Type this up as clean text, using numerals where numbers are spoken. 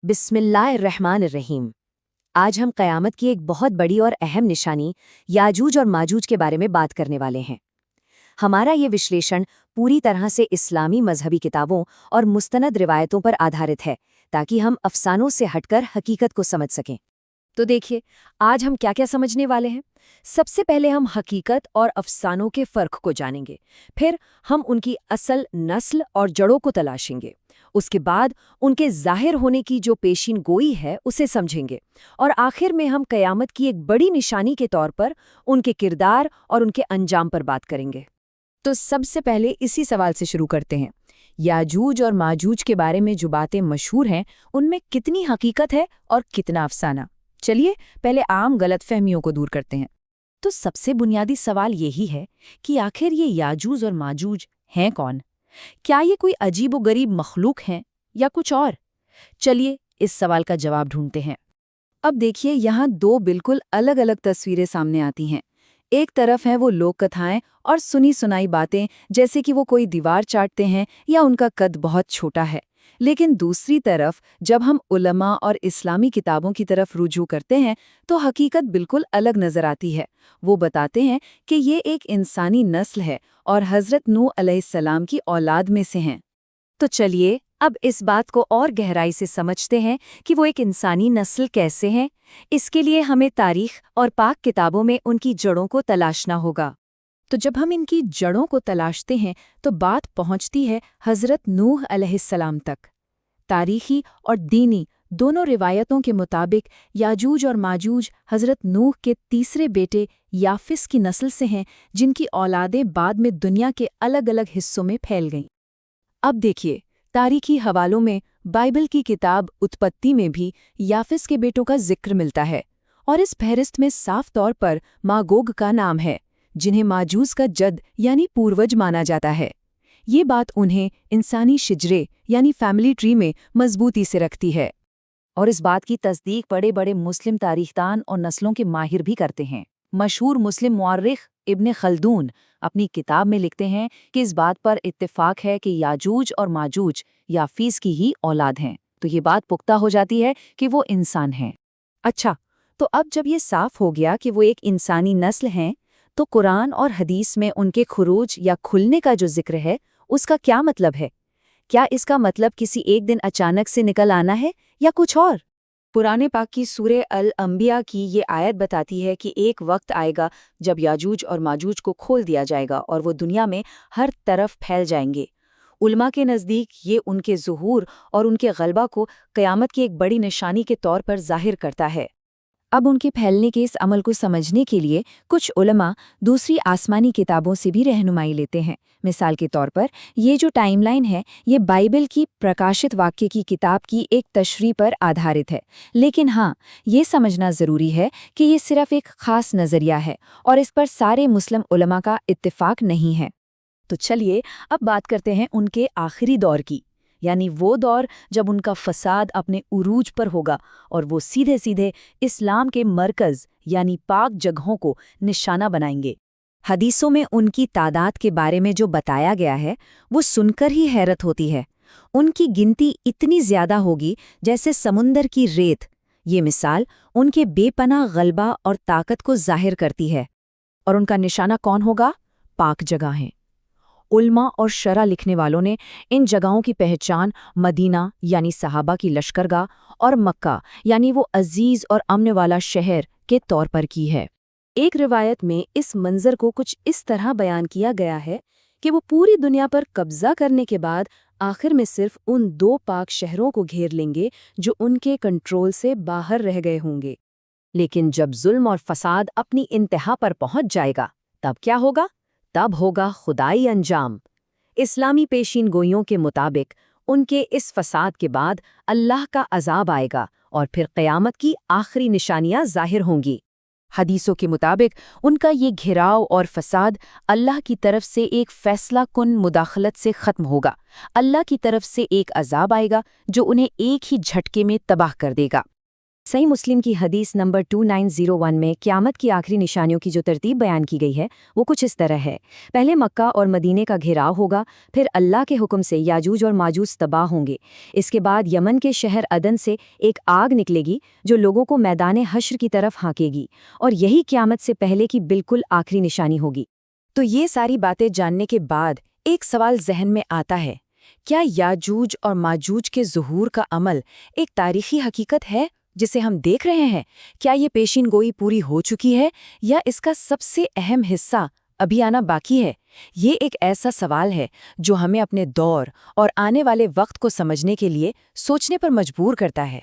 बिस्मिल्लाहिर्रहमानिर्रहीम। आज हम क़यामत की एक बहुत बड़ी और अहम निशानी याजूज और माजूज के बारे में बात करने वाले हैं। हमारा ये विश्लेषण पूरी तरह से इस्लामी मजहबी किताबों और मुस्तनद रिवायतों पर आधारित है, ताकि हम अफसानों से हटकर हकीकत को समझ सकें। तो देखिए, आज हम क्या क्या समझने वाले हैं। सबसे पहले हम हकीकत और अफसानों के फ़र्क को जानेंगे। फिर हम उनकी असल नस्ल और जड़ों को तलाशेंगे। उसके बाद उनके ज़ाहिर होने की जो पेशीन गोई है उसे समझेंगे। और आखिर में हम क़यामत की एक बड़ी निशानी के तौर पर उनके किरदार और उनके अंजाम पर बात करेंगे। तो सबसे पहले इसी सवाल से शुरू करते हैं। याजूज और माजूज के बारे में जो बातें मशहूर हैं, उनमें कितनी हकीकत है और कितना अफसाना। चलिए पहले आम गलतफहमियों को दूर करते हैं। तो सबसे बुनियादी सवाल यही है कि आखिर ये याजूज और माजूज हैं कौन? क्या ये कोई अजीबोगरीब मखलूक हैं या कुछ और? चलिए इस सवाल का जवाब ढूंढते हैं। अब देखिए, यहाँ दो बिल्कुल अलग अलग तस्वीरें सामने आती हैं। एक तरफ हैं वो लोक कथाएं और सुनी सुनाई बातें, जैसे कि वो कोई दीवार चाटते हैं या उनका कद बहुत छोटा है। लेकिन दूसरी तरफ जब हम उलमा और इस्लामी किताबों की तरफ रुजू करते हैं तो हकीकत बिल्कुल अलग नजर आती है। वो बताते हैं कि ये एक इंसानी नस्ल है और हज़रत नूह अलैहिस्सलाम की औलाद में से हैं। तो चलिए अब इस बात को और गहराई से समझते हैं कि वो एक इंसानी नस्ल कैसे हैं। इसके लिए हमें तारीख और पाक किताबों में उनकी जड़ों को तलाशना होगा। तो जब हम इनकी जड़ों को तलाशते हैं तो बात पहुंचती है हज़रत नूह अलैहिस्सलाम तक। तारीखी और दीनी दोनों रिवायतों के मुताबिक याजूज और माजूज हज़रत नूह के तीसरे बेटे याफिस की नस्ल से हैं, जिनकी औलादें बाद में दुनिया के अलग अलग हिस्सों में फैल गईं। अब देखिए, तारीखी हवालों में बाइबल की किताब उत्पत्ति में भी याफिस के बेटों का जिक्र मिलता है, और इस फहरिस्त में साफ तौर पर मागोग का नाम है, जिन्हें माजूज का जद यानी पूर्वज माना जाता है। ये बात उन्हें इंसानी शिजरे यानी फैमिली ट्री में मजबूती से रखती है, और इस बात की तस्दीक बड़े बड़े मुस्लिम तारीखदान और नस्लों के माहिर भी करते हैं। मशहूर मुस्लिम मुअर्रिख इब्न खल्दून अपनी किताब में लिखते हैं कि इस बात पर इत्तेफाक है कि याजूज और माजूज याफीस की ही औलाद हैं। तो ये बात पुख्ता हो जाती है कि वो इंसान हैं। अच्छा, तो अब जब ये साफ हो गया कि वो एक इंसानी नस्ल हैं, तो कुरान और हदीस में उनके खुरूज या खुलने का जो जिक्र है, उसका क्या मतलब है? क्या इसका मतलब किसी एक दिन अचानक से निकल आना है या कुछ और? पुराने पाक की सूरे अल अंबिया की ये आयत बताती है कि एक वक्त आएगा जब याजूज और माजूज को खोल दिया जाएगा और वो दुनिया में हर तरफ फैल जाएंगे। उलमा के नज़दीक ये उनके ज़ुहूर और उनके गलबा को क़यामत की एक बड़ी निशानी के तौर पर ज़ाहिर करता है। अब उनके फैलने के इस अमल को समझने के लिए कुछ उलमा दूसरी आसमानी किताबों से भी रहनुमाई लेते हैं। मिसाल के तौर पर ये जो टाइमलाइन है, ये बाइबल की प्रकाशित वाक्य की किताब की एक तशरीह पर आधारित है। लेकिन हाँ, ये समझना ज़रूरी है कि ये सिर्फ एक ख़ास नज़रिया है और इस पर सारे मुस्लिम उलमा का इत्तिफाक नहीं है। तो चलिए अब बात करते हैं उनके आखिरी दौर की, यानी वो दौर जब उनका फसाद अपने उरूज पर होगा और वो सीधे सीधे इस्लाम के मरकज़ यानी पाक जगहों को निशाना बनाएंगे। हदीसों में उनकी तादाद के बारे में जो बताया गया है, वो सुनकर ही हैरत होती है। उनकी गिनती इतनी ज़्यादा होगी जैसे समुंदर की रेत। ये मिसाल उनके बेपनाह गलबा और ताकत को जाहिर करती है। और उनका निशाना कौन होगा? पाक जगहें। उल्मा और शरा लिखने वालों ने इन जगहों की पहचान मदीना यानी सहाबा की लश्करगाह और मक्का यानी वो अजीज और अमन वाला शहर के तौर पर की है। एक रिवायत में इस मंजर को कुछ इस तरह बयान किया गया है कि वो पूरी दुनिया पर कब्जा करने के बाद आखिर में सिर्फ उन दो पाक शहरों को घेर लेंगे जो उनके कंट्रोल से बाहर रह गए होंगे। लेकिन जब जुल्म और फसाद अपनी इंतहा पर पहुंच जाएगा, तब क्या होगा? तब होगा खुदाई अंजाम। इस्लामी पेशीन गोइयों के मुताबिक उनके इस फसाद के बाद अल्लाह का अजाब आएगा और फिर क़यामत की आखिरी निशानियां जाहिर होंगी। हदीसों के मुताबिक उनका ये घिराव और फसाद अल्लाह की तरफ से एक फैसला कुन मुदाखलत से ख़त्म होगा। अल्लाह की तरफ से एक अजाब आएगा जो उन्हें एक ही झटके में तबाह कर देगा। सही मुस्लिम की हदीस नंबर 2901 में क़यामत की आखिरी निशानियों की जो तरतीब बयान की गई है वो कुछ इस तरह है। पहले मक्का और मदीने का घेराव होगा, फिर अल्लाह के हुक्म से याजूज और माजूज तबाह होंगे। इसके बाद यमन के शहर अदन से एक आग निकलेगी जो लोगों को मैदान हश्र की तरफ हाँकेगी, और यही क़यामत से पहले की बिल्कुल आखिरी निशानी होगी। तो ये सारी बातें जानने के बाद एक सवाल जहन में आता है, क्या याजूज और माजूज के ज़ुहूर का अमल एक तारीखी हकीकत है जिसे हम देख रहे हैं? क्या ये पेशीन गोई पूरी हो चुकी है या इसका सबसे अहम हिस्सा अभी आना बाकी है? ये एक ऐसा सवाल है जो हमें अपने दौर और आने वाले वक्त को समझने के लिए सोचने पर मजबूर करता है।